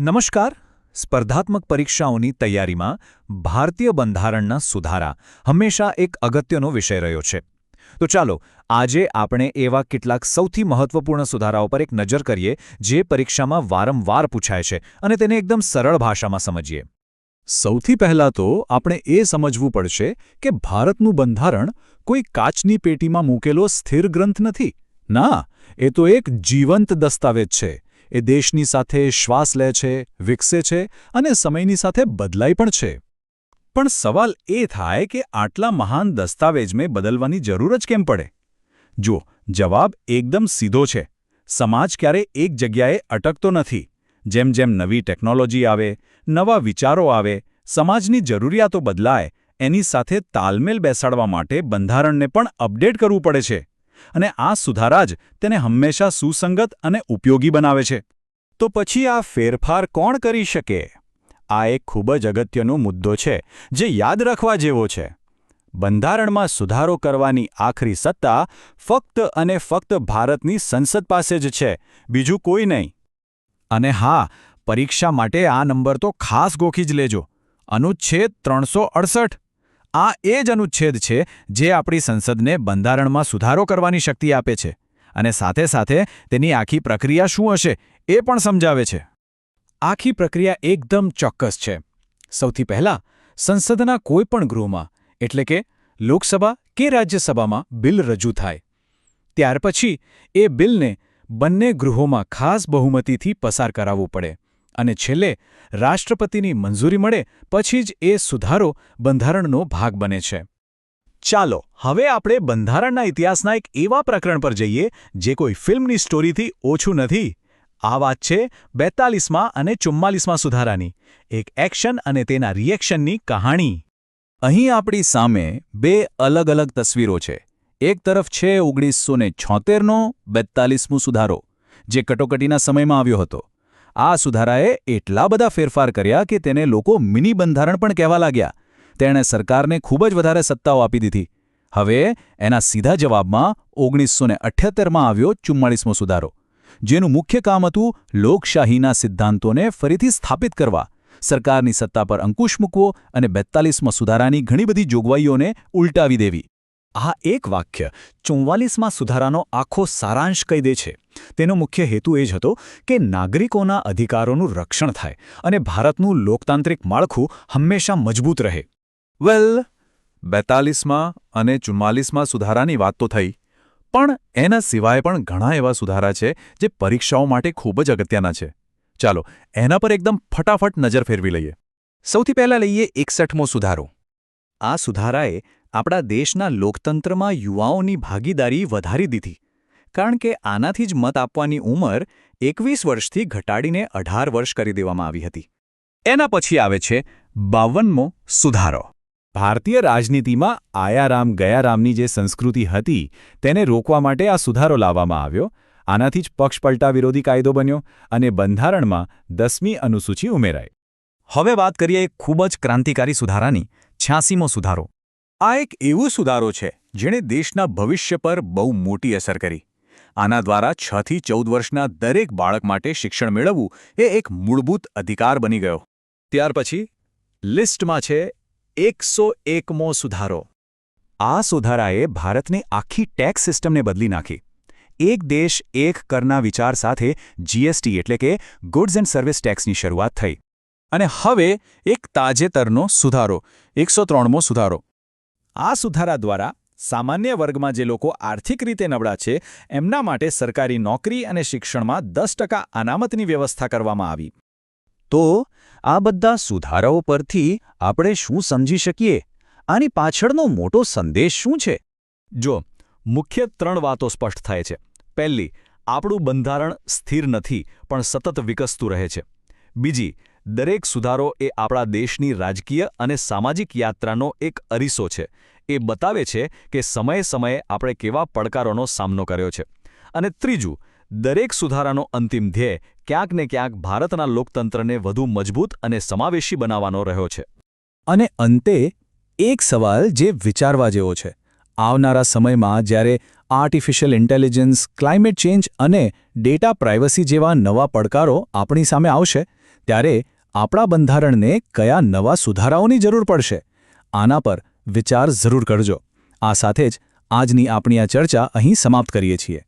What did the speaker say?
નમસ્કાર. સ્પર્ધાત્મક પરીક્ષાઓની તૈયારીમાં ભારતીય બંધારણના સુધારા હંમેશા એક અગત્યનો વિષય રહ્યો છે. તો ચાલો આજે આપણે એવા કેટલાક સૌથી મહત્વપૂર્ણ સુધારાઓ પર એક નજર કરીએ જે પરીક્ષામાં વારંવાર પૂછાય છે અને તેને એકદમ સરળ ભાષામાં સમજીએ. સૌથી પહેલાં તો આપણે એ સમજવું પડશે કે ભારતનું બંધારણ કોઈ કાચની પેટીમાં મૂકેલો સ્થિર ગ્રંથ નથી. ના, એ તો એક જીવંત દસ્તાવેજ છે. એ દેશની સાથે શ્વાસ લે છે, વિકસે છે અને સમયની સાથે બદલાય પણ છે. પણ સવાલ એ થાય કે આટલા મહાન દસ્તાવેજને બદલવાની જરૂર જ કેમ પડે? જુઓ, જવાબ એકદમ સીધો છે. સમાજ ક્યારે એક જગ્યાએ અટકતો નથી. જેમ જેમ નવી ટેકનોલોજી આવે, નવા વિચારો આવે, સમાજની જરૂરિયાતો બદલાય, એની સાથે તાલમેલ બેસાડવા માટે બંધારણને પણ અપડેટ કરવું પડે છે. અને આ સુધારા જ તેને હંમેશા સુસંગત અને ઉપયોગી બનાવે છે. તો પછી આ ફેરફાર કોણ કરી શકે? આ એક ખૂબ જ અગત્યનો મુદ્દો છે જે યાદ રાખવા જેવો છે. બંધારણમાં સુધારો કરવાની આખરી સત્તા ફક્ત અને ફક્ત ભારતની સંસદ પાસે જ છે, બીજું કોઈ નહીં. અને હા, પરીક્ષા માટે આ નંબર તો ખાસ ગોખી જ લેજો. અનુચ્છેદ 368. આ એ જ અનુચ્છેદ છે જે આપણી સંસદને બંધારણમાં સુધારો કરવાની શક્તિ આપે છે અને સાથે સાથે તેની આખી પ્રક્રિયા શું હશે એ પણ સમજાવે છે. આખી પ્રક્રિયા એકદમ ચોક્કસ છે. સૌથી પહેલાં સંસદના કોઈપણ ગૃહમાં એટલે કે લોકસભા કે રાજ્યસભામાં બિલ રજૂ થાય. ત્યાર પછી એ બિલને બંને ગૃહોમાં ખાસ બહુમતીથી પસાર કરાવવું પડે અને છેલ્લે રાષ્ટ્રપતિની મંજૂરી મળે પછી જ એ સુધારો બંધારણનો ભાગ બને છે. ચાલો હવે આપણે બંધારણના ઇતિહાસના એક એવા પ્રકરણ પર જઈએ જે કોઈ ફિલ્મની સ્ટોરીથી ઓછું નથી. આ વાત છે 42મા અને 44મા સુધારાની, એક એક્શન અને તેના રિએક્શનની કહાણી. અહીં આપણી સામે બે અલગ અલગ તસવીરો છે. એક તરફ છે 1976નો 42મો સુધારો, જે કટોકટીના સમયમાં આવ્યો હતો. આ સુધારાએ એટલા બધા ફેરફાર કર્યા કે તેને લોકો મિની બંધારણ પણ કહેવા લાગ્યા. તેણે સરકારને ખૂબ જ વધારે સત્તાઓ આપી દીધી. હવે એના સીધા જવાબમાં 1978માં આવ્યો 44મો સુધારો, જેનું મુખ્ય કામ હતું લોકશાહીના સિદ્ધાંતોને ફરીથી સ્થાપિત કરવા, સરકારની સત્તા પર અંકુશ મૂકવો અને 42મા સુધારાની ઘણી બધી જોગવાઈઓને ઉલટાવી દેવી. આ એક વાક્ય 44મા સુધારાનો આખો સારાંશ કહી દે છે. તેનો મુખ્ય હેતુ એ જ હતો કે નાગરિકોના અધિકારોનું રક્ષણ થાય અને ભારતનું લોકતાંત્રિક માળખું હંમેશા મજબૂત રહે. વેલ, 42મા અને 44મા સુધારાની વાત તો થઈ, પણ એના સિવાય પણ ઘણા એવા સુધારા છે જે પરીક્ષાઓ માટે ખૂબ જ અગત્યના છે. ચાલો એના પર એકદમ ફટાફટ નજર ફેરવી લઈએ. સૌથી પહેલાં લઈએ 61મો સુધારો. આ સુધારાએ આપણા દેશના લોકતંત્રમાં યુવાઓની ભાગીદારી વધારી દીધી, કારણ કે આનાથી જ મત આપવાની ઉંમર 21 વર્ષથી ઘટાડીને 18 વર્ષ કરી દેવામાં આવી હતી. એના પછી આવે છે 52મો સુધારો. ભારતીય રાજનીતિમાં આયારામ ગયારામની જે સંસ્કૃતિ હતી તેને રોકવા માટે આ સુધારો લાવવામાં આવ્યો. આનાથી જ પક્ષપલટા વિરોધી કાયદો બન્યો અને બંધારણમાં 10મી અનુસૂચિ ઉમેરાઈ. હવે વાત કરીએ એક ખૂબ જ ક્રાંતિકારી સુધારાની, 86મો સુધારો. આ એક એવો સુધારો છે જેણે દેશના ભવિષ્ય પર બહુ મોટી અસર કરી. આના દ્વારા 6 થી 14 વર્ષના દરેક બાળક માટે શિક્ષણ મેળવવું એ એક મૂળભૂત અધિકાર બની ગયો. ત્યાર પછી લિસ્ટમાં છે 101મો સુધારો. આ સુધારાએ ભારતની આખી ટેક્સ સિસ્ટમને બદલી નાખી. એક દેશ એક કરના વિચાર સાથે જીએસટી એટલે કે ગુડ્સ એન્ડ સર્વિસ ટેક્સની શરૂઆત થઈ. અને હવે એક તાજેતરનો સુધારો, 103મો સુધારો. આ સુધારા દ્વારા સામાન્ય વર્ગમાં જે લોકો આર્થિક રીતે નબળા છે એમના માટે સરકારી નોકરી અને શિક્ષણમાં 10% અનામતની વ્યવસ્થા કરવામાં આવી. તો આ બધા સુધારાઓ પરથી આપણે શું સમજી શકીએ? આની પાછળનો મોટો સંદેશ શું છે? જો, મુખ્ય 3 વાતો સ્પષ્ટ થાય છે. પહેલી, આપણું બંધારણ સ્થિર નથી પણ સતત વિકસતું રહે છે. બીજી, દરેક સુધારો એ આપણા દેશની રાજકીય અને સામાજિક યાત્રાનો એક અરીસો છે. એ બતાવે છે કે સમયે સમયે આપણે કેવા પડકારોનો સામનો કર્યો છે. અને ત્રીજું, દરેક સુધારાનો અંતિમ ધ્યેય ક્યાંક ને ક્યાંક ભારતના લોકતંત્રને વધુ મજબૂત અને સમાવેશી બનાવવાનો રહ્યો છે. અને અંતે એક સવાલ જે વિચારવા જેવો છે. આવનારા સમયમાં જ્યારે આર્ટિફિશિયલ ઇન્ટેલિજન્સ, ક્લાઇમેટ ચેન્જ અને ડેટા પ્રાઇવસી જેવા નવા પડકારો આપણી સામે આવશે, ત્યારે આપણા બંધારણને કયા નવા સુધારાઓની જરૂર પડશે? આના પર વિચાર જરૂર કરજો. આ સાથે જ આજની આપણી આ ચર્ચા અહીં સમાપ્ત કરીએ છીએ.